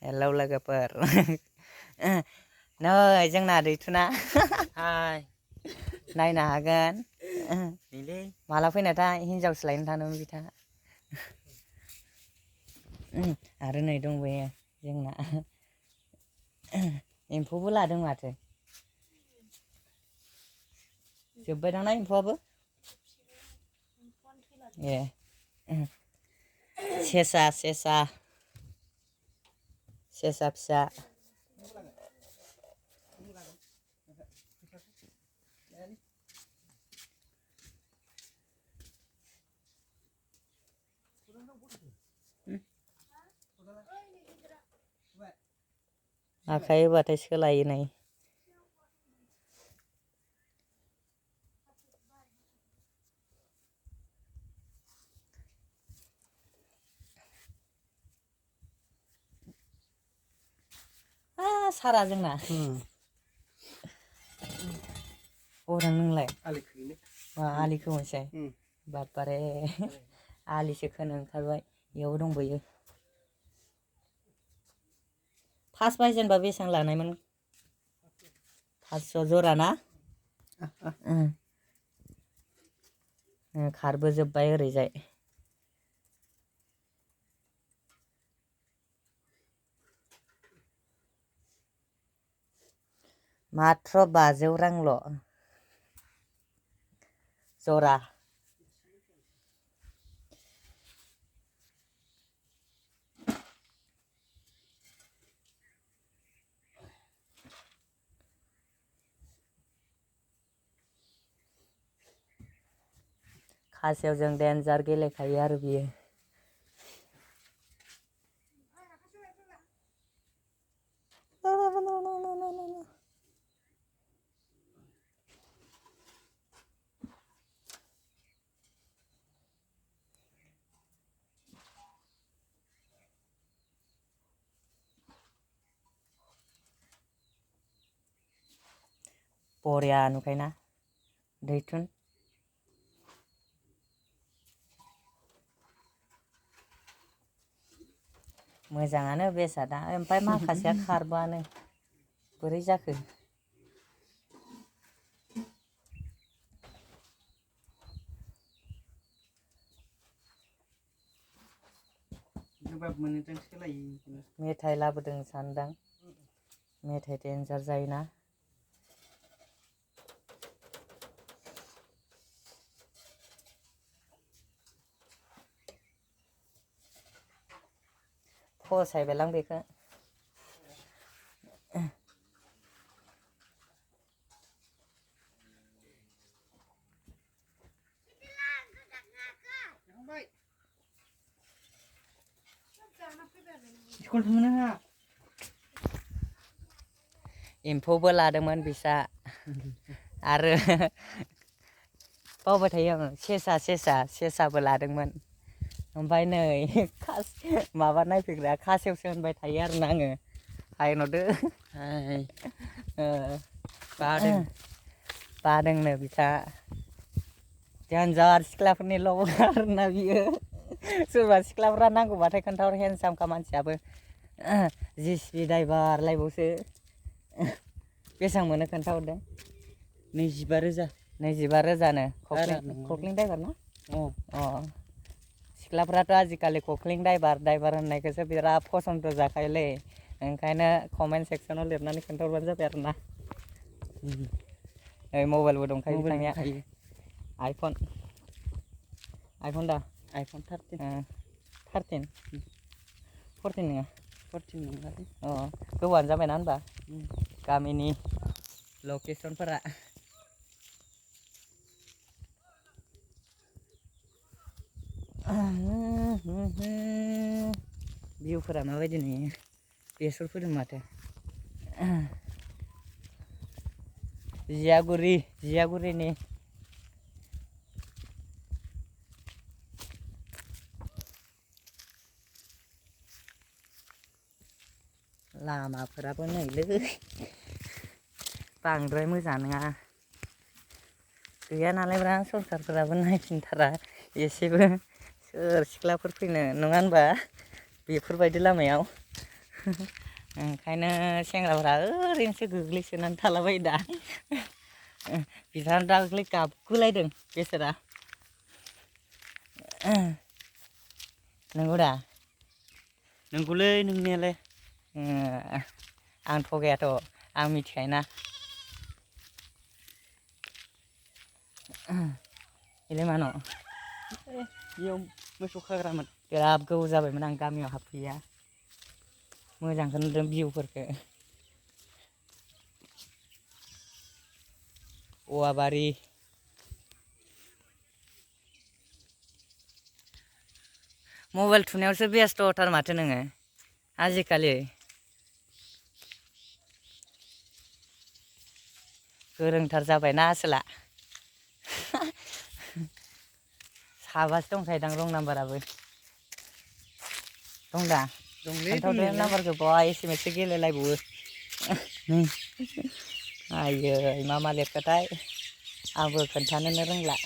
hello लोगोफोर नै जोंना दैथुना हाय नायनो हागोन नैलै माला फैनायथाय हिनजावसो लायनो थांदोंमोन बिथाङा आरो नै दंबायो जोंना एम्फौबो लादों माथो जोब्बायदांना एम्फौआबो ए सेसा सेसा सेसा फिसा आखाइ होबाथाय सोलायो नै सारा जोंना अरां नोंलाय आलि खोनोसै बाबारे आलिसो खोनो ओंखारबाय बेयाव दंबोयो फार्स्ट बायजेनबा बेसेबां लानायमोन 500 जरा ना खारबोजोब्बाय ओरैजाय माथ्र 500 रांल' जरा खासेव जों डेन्जार गेलेखायो आरो बियो बरिया नुखायोना दैथुन मोजाङानो बेसादा ओमफ्राय माखासेया खारबानो बोरै जाखो मेथाइ लाबोदों सानदां मेथाइ डेन्जार जायोना फसायबायलां बेखौ एम्फौबो लादोंमोन बिसा आरो बावबाय थायो आङो सेसाबो लादोंमोन ओमफ्राय नै माबा नायफैग्राया खासेवसो होनबाय थायो आरोना आङो हायनहरदो बादोंनो बिसा डेन्जार सिख्लाफोरनिल' आरोना बियो सोरबा सिख्लाफ्रा नांगौबाथाय खोन्थाहर हेन्डसामखा मानसियाबो जिसिपि ड्राइभार लायबावसो बेसेबां मोनो खोन्थाहरदों 25,000 कक्लिं ड्राइभार ना सिख्लाफ्राथ' आजिखालि कक्लिं ड्राइभार होननायखौसो बिराद फसन्द जाखायोलै ओंखायनो कमेन्ट सेक्सनाव लिरनानै खोन्थाहरबानो जाबाय आरोना मबाइलबो दंखायो बिथांनिया आइफन दा आइफन 13 14 नङा 14 नङा गोबावानो जाबायना होनबा गामिनि लकेसनफोरा भिउफोरा माबायदि नुयो बेसर फोदों माथो जियागुरिनि लामाफोराबो नैलै बांद्राय मोजां नङा गैया नालाय ब्रा सरखारफोराबो नायफिनथारा एसेबो सोर सिख्लाफोर फैनो नङा होनबा बेफोरबायदि लामायाव ओंखायनो सेंग्राफोरा ओरैनोसो गोग्लैसोनानै थालाबायो दा बिथाङा दाख्लै गाबगुलायदों बेसोरा नंगौ दा नंगौलै नोंनायालाय आं थगायाथ' आं मिथिखायोना इलाय मानो बेयाव मोसौ खाग्रामोन बिराद गोबाव जाबायमोन आं गामियाव हाबफैया मोजांखौ नुदों भिउफोरखौ औवा बारि मबाइल थुनायावसो बेस्थ'थार माथो नोङो आजिखालि गोरोंथार जाबायना आसोला साबासो दंखायोदां रं नाम्बाराबो दं दा दंलै खोन्थाहरदो दंनायालाय नाम्बारखौ बहा एसेमेससो गेलेलायबावो आयै मा मा लिरखोथाय आंबो खोन्थानोनो रोंला